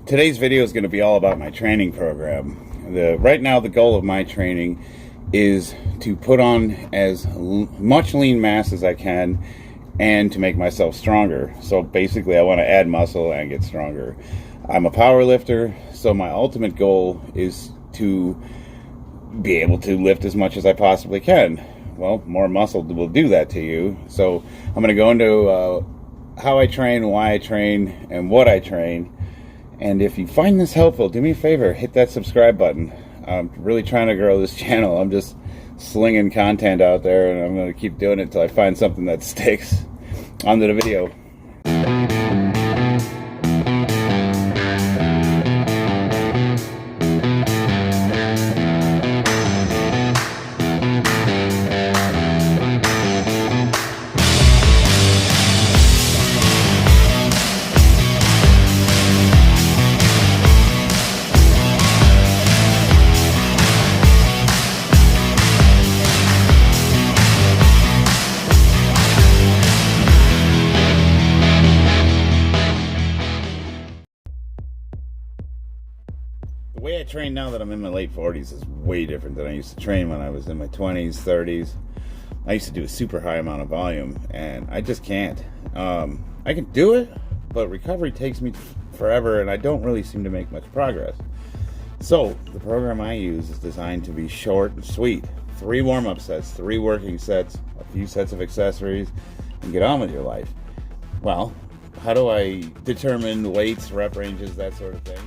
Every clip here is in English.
Today's video is going to be all about my training program. Right now, the goal of my training is to put on as much lean mass as I can and to make myself stronger. So basically, I want to add muscle and get stronger. I'm a power lifter, so my ultimate goal is to be able to lift as much as I possibly can. Well, more muscle will do that to you. So I'm going to go into how I train, why I train, and what I train. And if you find this helpful, do me a favor, hit that subscribe button. I'm really trying to grow this channel. I'm just slinging content out there, and I'm going to keep doing it until I find something that sticks. On to the video. The way I train now that I'm in my late 40s is way different than I used to train when I was in my 20s, 30s. I used to do a super high amount of volume, and I just can't. I can do it, but recovery takes me forever, and I don't really seem to make much progress. So the program I use is designed to be short and sweet. 3 warm-up sets, 3 working sets, a few sets of accessories, and get on with your life. Well, how do I determine weights, rep ranges, that sort of thing?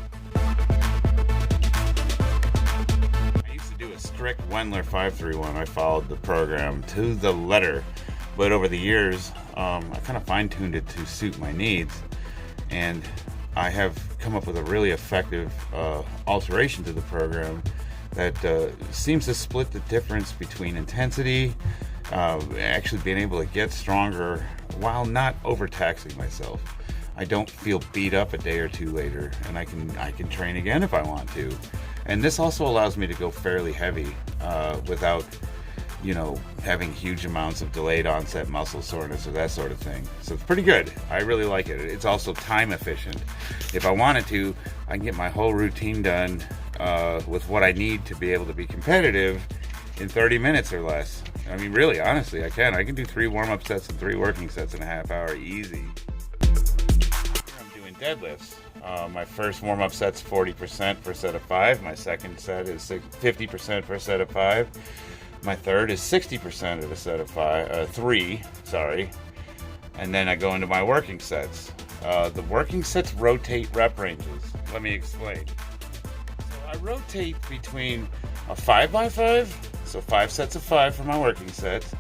Strict Wendler 531. I followed the program to the letter, but over the years I kind of fine-tuned it to suit my needs, and I have come up with a really effective alteration to the program that seems to split the difference between intensity, actually being able to get stronger while not overtaxing myself. I don't feel beat up a day or two later, and I can train again if I want to. And this also allows me to go fairly heavy without, having huge amounts of delayed onset muscle soreness or that sort of thing. So it's pretty good. I really like it. It's also time efficient. If I wanted to, I can get my whole routine done with what I need to be able to be competitive in 30 minutes or less. I mean, really, honestly, I can. I can do 3 warm-up sets and 3 working sets in a half hour easy. I'm doing deadlifts. My first warm-up set's 40% for a set of 5. My second set is 50% for a set of 5. My third is 60% of a set of 3. And then I go into my working sets. The working sets rotate rep ranges. Let me explain. So I rotate between a 5x5, so 5 sets of 5 for my working sets,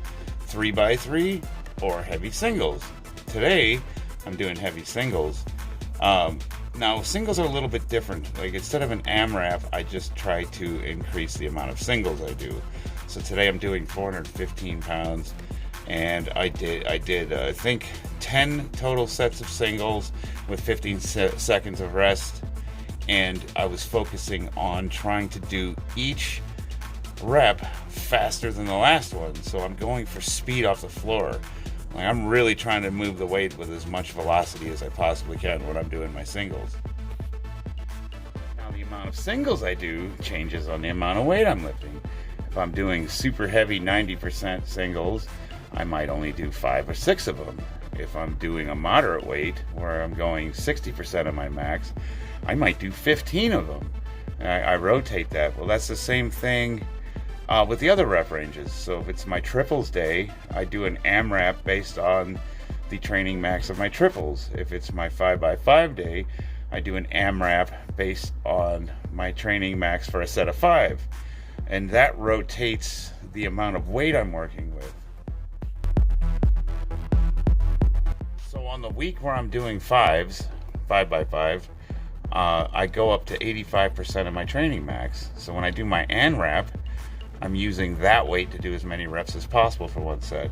3x3, or heavy singles. Today, I'm doing heavy singles. Now, singles are a little bit different. Like, instead of an Amrap, I just try to increase the amount of singles I do. So today I'm doing 415 pounds, and I did I think 10 total sets of singles with 15 seconds of rest, and I was focusing on trying to do each rep faster than the last one. So I'm going for speed off the floor. Like, I'm really trying to move the weight with as much velocity as I possibly can when I'm doing my singles. Now, the amount of singles I do changes on the amount of weight I'm lifting. If I'm doing super heavy 90% singles, I might only do 5 or 6 of them. If I'm doing a moderate weight, where I'm going 60% of my max, I might do 15 of them. I rotate that. Well, that's the same thing with the other rep ranges. So if it's my triples day, I do an Amrap based on the training max of my triples. If it's my 5x5 day, I do an Amrap based on my training max for a set of 5. And that rotates the amount of weight I'm working with. So on the week where I'm doing 5x5, I go up to 85% of my training max. So when I do my Amrap, I'm using that weight to do as many reps as possible for one set.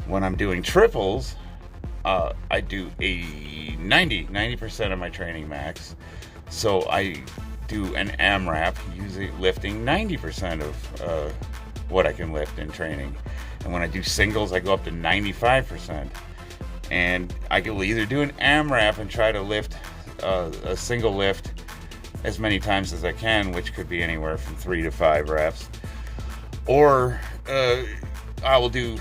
When I'm doing triples, I do 90% of my training max. So I do an Amrap lifting 90% of what I can lift in training. And when I do singles, I go up to 95%. And I will either do an Amrap and try to lift a single lift as many times as I can, which could be anywhere from 3 to 5 reps. Or I will do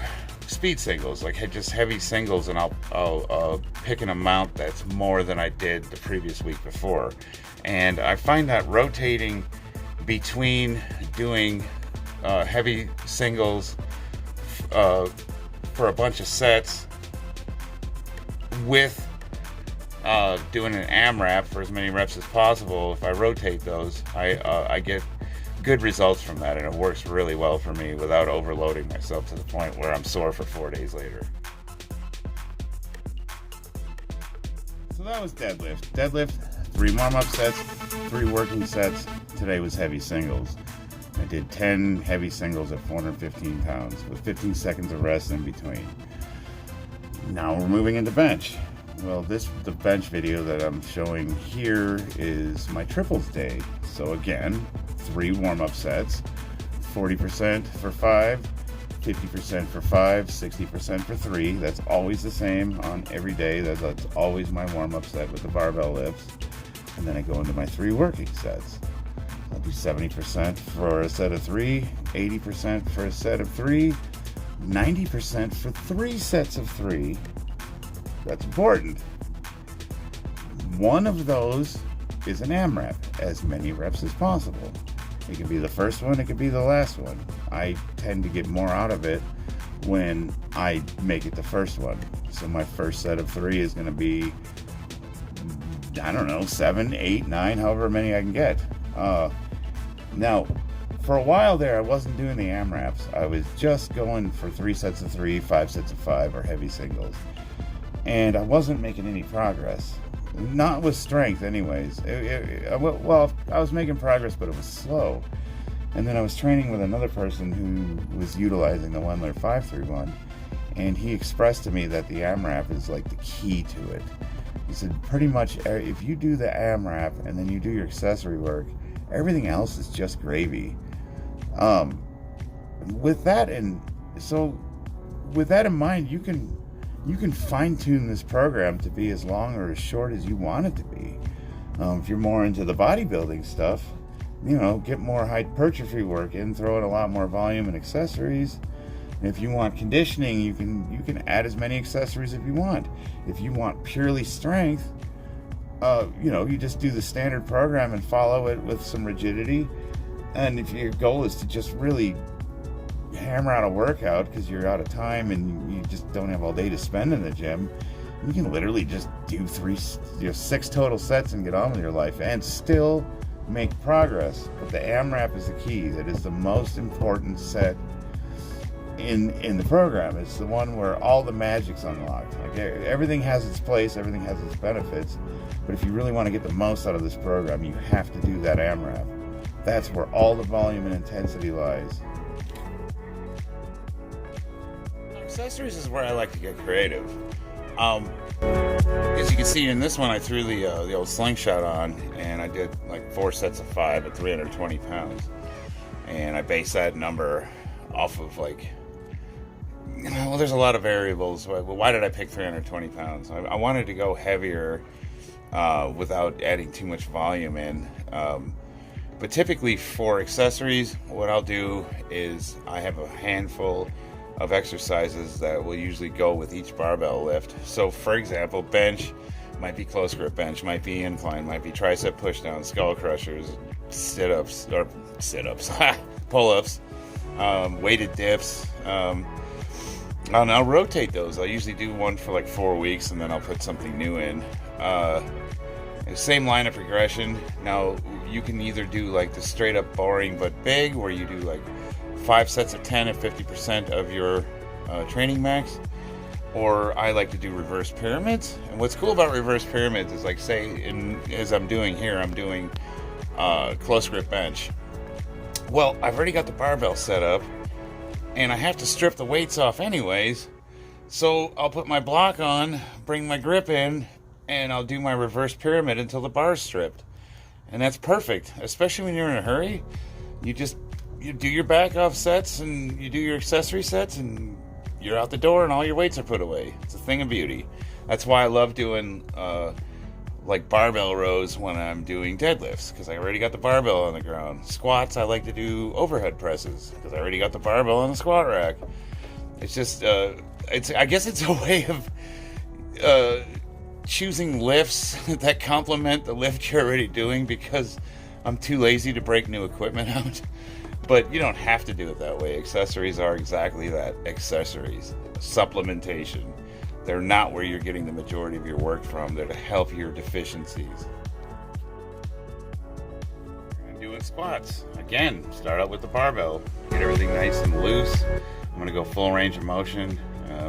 speed singles, like just heavy singles, and I'll pick an amount that's more than I did the previous week before. And I find that rotating between doing heavy singles for a bunch of sets with doing an AMRAP for as many reps as possible, if I rotate those, I get good results from that, and it works really well for me without overloading myself to the point where I'm sore for 4 days later. So that was deadlift, 3 warm-up sets, 3 working sets. Today was heavy singles. I did 10 heavy singles at 415 pounds with 15 seconds of rest in between. Now we're moving into bench. Well, the bench video that I'm showing here is my triples day. So again, 3 warm-up sets, 40% for 5, 50% for 5, 60% for 3. That's always the same on every day. That's always my warm-up set with the barbell lifts. And then I go into my 3 working sets. I'll do 70% for a set of 3, 80% for a set of 3, 90% for 3 sets of 3. That's important. One of those is an AMRAP, as many reps as possible. It could be the first one, it could be the last one. I tend to get more out of it when I make it the first one. So my first set of 3 is going to be, I don't know, 7, 8, 9, however many I can get. Now, for a while there, I wasn't doing the AMRAPs. I was just going for 3 sets of 3, 5 sets of 5, or heavy singles. And I wasn't making any progress. Not with strength, anyways. Well, I was making progress, but it was slow. And then I was training with another person who was utilizing the Wendler 531, and he expressed to me that the AMRAP is like the key to it. He said, pretty much, if you do the AMRAP and then you do your accessory work, everything else is just gravy. With that in mind, you can fine-tune this program to be as long or as short as you want it to be. If you're more into the bodybuilding stuff, get more hypertrophy work in, throw in a lot more volume and accessories. And if you want conditioning, you can add as many accessories if you want. If you want purely strength, you just do the standard program and follow it with some rigidity. And if your goal is to just really hammer out a workout because you're out of time and you just don't have all day to spend in the gym, you can literally just do 6 total sets and get on with your life and still make progress. But the AMRAP is the key. That is the most important set in the program. It's the one where all the magic's unlocked. Like, everything has its place, everything has its benefits, but if you really want to get the most out of this program, you have to do that AMRAP. That's where all the volume and intensity lies. Accessories is where I like to get creative. As you can see in this one, I threw the old slingshot on, and I did like 4 sets of 5 at 320 pounds. And I based that number off of there's a lot of variables. Why did I pick 320 pounds? I wanted to go heavier without adding too much volume in. But typically for accessories, what I'll do is I have a handful of exercises that will usually go with each barbell lift. So for example, bench might be close grip bench, might be incline, might be tricep pushdown, skull crushers, pull-ups, weighted dips. And I'll rotate those. I'll usually do one for like 4 weeks, and then I'll put something new in. Same line of progression. Now you can either do like the straight up boring but big, where you do like 5 sets of 10 at 50% of your training max, or I like to do reverse pyramids. And what's cool about reverse pyramids is, like, say, as I'm doing here, I'm doing close grip bench. Well, I've already got the barbell set up, and I have to strip the weights off anyways, so I'll put my block on, bring my grip in, and I'll do my reverse pyramid until the bar's stripped. And that's perfect, especially when you're in a hurry. You do your back off sets and you do your accessory sets, and you're out the door and all your weights are put away. It's a thing of beauty. That's why I love doing like barbell rows when I'm doing deadlifts because I already got the barbell on the ground. Squats, I like to do overhead presses because I already got the barbell on the squat rack. It's just, I guess it's a way of choosing lifts that complement the lift you're already doing because I'm too lazy to break new equipment out. But you don't have to do it that way. Accessories are exactly that, accessories, supplementation. They're not where you're getting the majority of your work from. They're to help your deficiencies. And doing squats. Again, start out with the barbell. Get everything nice and loose. I'm going to go full range of motion.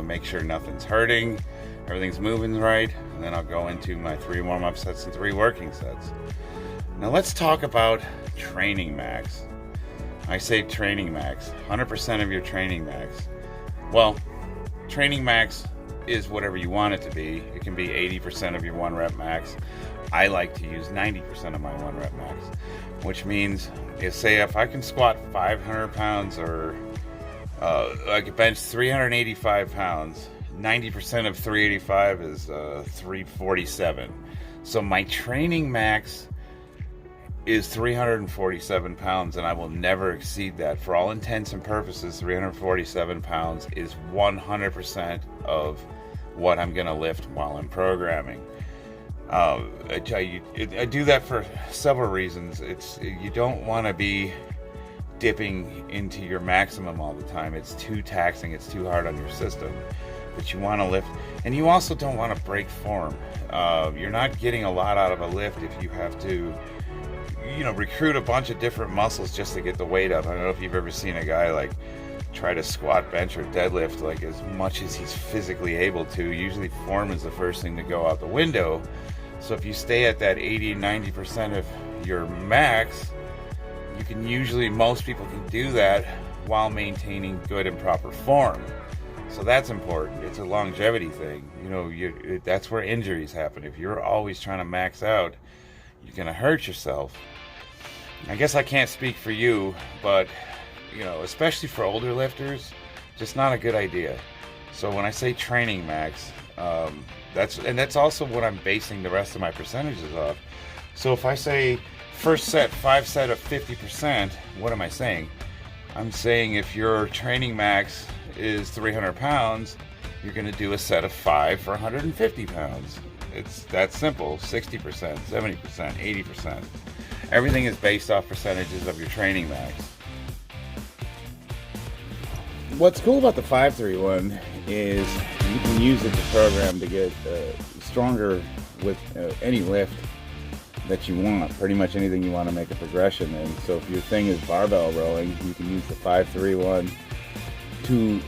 Make sure nothing's hurting. Everything's moving right. And then I'll go into my 3 warm-up sets and 3 working sets. Now let's talk about training max. I say training max. 100% of your training max. Well, training max is whatever you want it to be. It can be 80% of your 1 rep max. I like to use 90% of my 1 rep max, which means if I can squat 500 pounds or I could bench 385 pounds, 90% of 385 is 347. So my training max is 347 pounds, and I will never exceed that. For all intents and purposes, 347 pounds is 100% of what I'm going to lift while I'm programming. I do that for several reasons. You don't want to be dipping into your maximum all the time. It's too taxing. It's too hard on your system. But you want to lift, and you also don't want to break form. You're not getting a lot out of a lift if you have to recruit a bunch of different muscles just to get the weight up. I don't know if you've ever seen a guy like try to squat, bench, or deadlift like as much as he's physically able to. Usually form is the first thing to go out the window. So if you stay at that 80-90% of your max, most people can do that while maintaining good and proper form. So that's important. It's a longevity thing. That's where injuries happen. If you're always trying to max out, you're going to hurt yourself. I guess I can't speak for you, but, especially for older lifters, just not a good idea. So when I say training max, that's also what I'm basing the rest of my percentages off. So if I say first set, 5 set of 50%, what am I saying? I'm saying if your training max is 300 pounds, you're going to do a set of 5 for 150 pounds. It's that simple. 60%, 70%, 80%. Everything is based off percentages of your training max. What's cool about the 531 is you can use it to program to get stronger with any lift that you want. Pretty much anything you want to make a progression in. So if your thing is barbell rowing, you can use the 531 to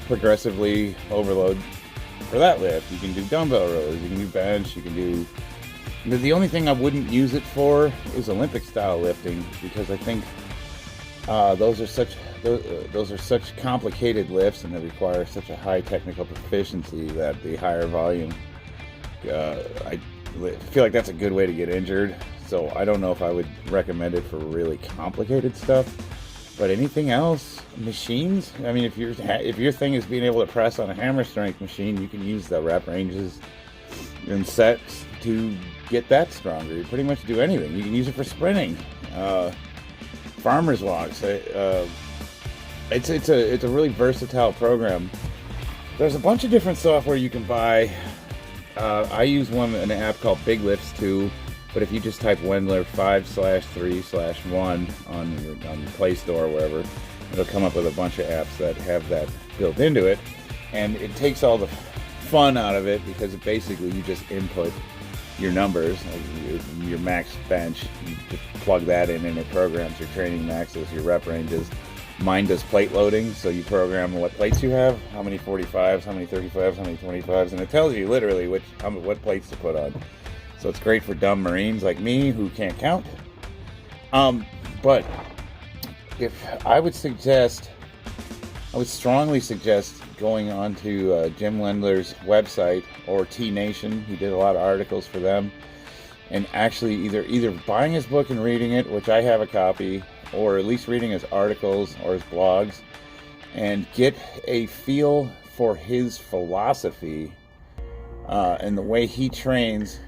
progressively overload for that lift. You can do dumbbell rows, you can do bench, you can do... The only thing I wouldn't use it for is Olympic style lifting, because I think those are such complicated lifts and they require such a high technical proficiency that the higher volume, I feel like that's a good way to get injured. So I don't know if I would recommend it for really complicated stuff. But anything else, machines, I mean, if your thing is being able to press on a hammer strength machine, you can use the rep ranges and sets to get that stronger. You pretty much do anything. You can use it for sprinting, farmer's walks. It's a really versatile program. There's a bunch of different software you can buy. I use an app called Big Lifts 2. But if you just type Wendler 5/3/1 on the Play Store or wherever, it'll come up with a bunch of apps that have that built into it. And it takes all the fun out of it because basically you just input your numbers, like your max bench. You just plug that in and it programs your training maxes, your rep ranges. Mine does plate loading, so you program what plates you have, how many 45s, how many 35s, how many 25s, and it tells you literally what plates to put on. So it's great for dumb Marines like me who can't count. But if I would strongly suggest going on to Jim Wendler's website or T Nation. He did a lot of articles for them, and actually either buying his book and reading it, which I have a copy, or at least reading his articles or his blogs, and get a feel for his philosophy and the way he trains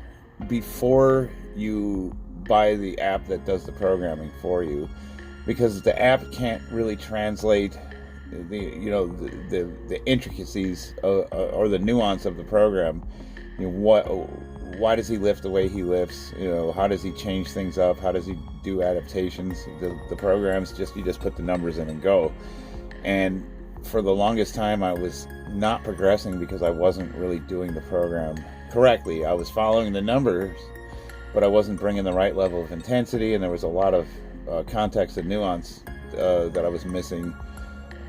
before you buy the app that does the programming for you, because the app can't really translate the intricacies or the nuance of the program. Why does he lift the way he lifts? How does he change things up? How does he do adaptations? The programs you just put the numbers in and go. And for the longest time, I was not progressing because I wasn't really doing the program correctly. I was following the numbers, but I wasn't bringing the right level of intensity, and there was a lot of context and nuance that I was missing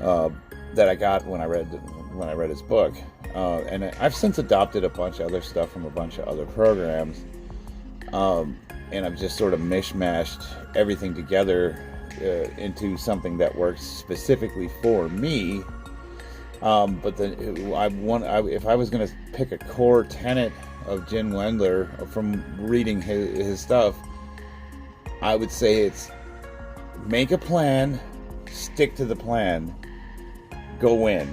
that I got when I read his book. And I've since adopted a bunch of other stuff from a bunch of other programs, and I've just sort of mishmashed everything together into something that works specifically for me. But if I was going to pick a core tenet of Jim Wendler from reading his stuff, I would say it's make a plan, stick to the plan, go win.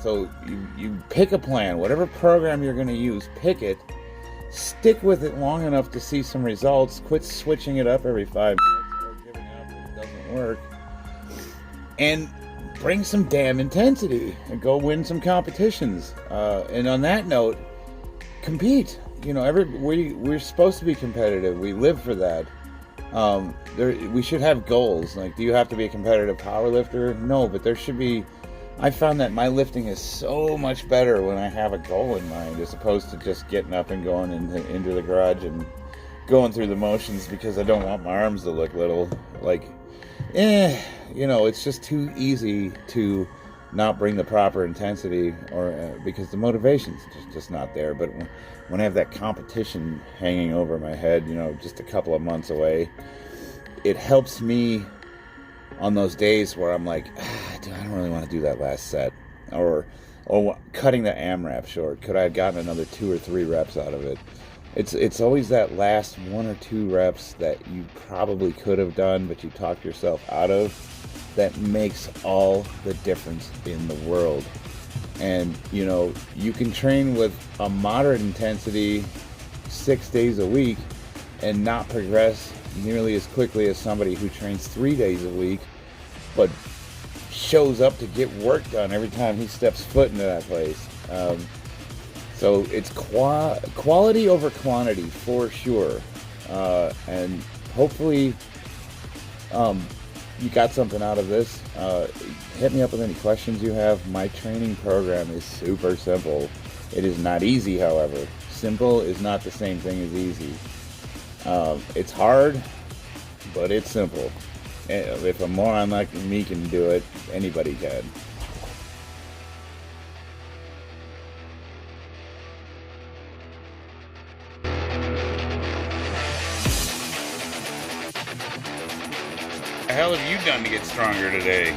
So you pick a plan, whatever program you're going to use, pick it, stick with it long enough to see some results, quit switching it up every 5 minutes or giving up if it doesn't work, and bring some damn intensity and go win some competitions. And on that note, compete. We're supposed to be competitive. We live for that. We should have goals. Like, do you have to be a competitive powerlifter? No, but there should be. I found that my lifting is so much better when I have a goal in mind, as opposed to just getting up and going into the garage and going through the motions because I don't want my arms to look little. It's just too easy to not bring the proper intensity, or because the motivation's just not there. But when I have that competition hanging over my head, just a couple of months away, it helps me on those days where I'm like, I don't really want to do that last set, or cutting the Amraps short. Could I have gotten another 2 or 3 reps out of it? It's always that last 1 or 2 reps that you probably could have done, but you talked yourself out of, that makes all the difference in the world. And you can train with a moderate intensity 6 days a week and not progress nearly as quickly as somebody who trains 3 days a week but shows up to get work done every time he steps foot into that place. So it's quality over quantity for sure. And hopefully you got something out of this. Hit me up with any questions you have. My training program is super simple. It is not easy, however. Simple is not the same thing as easy. It's hard, but it's simple. If a moron like me can do it, anybody can. The hell have you done to get stronger today?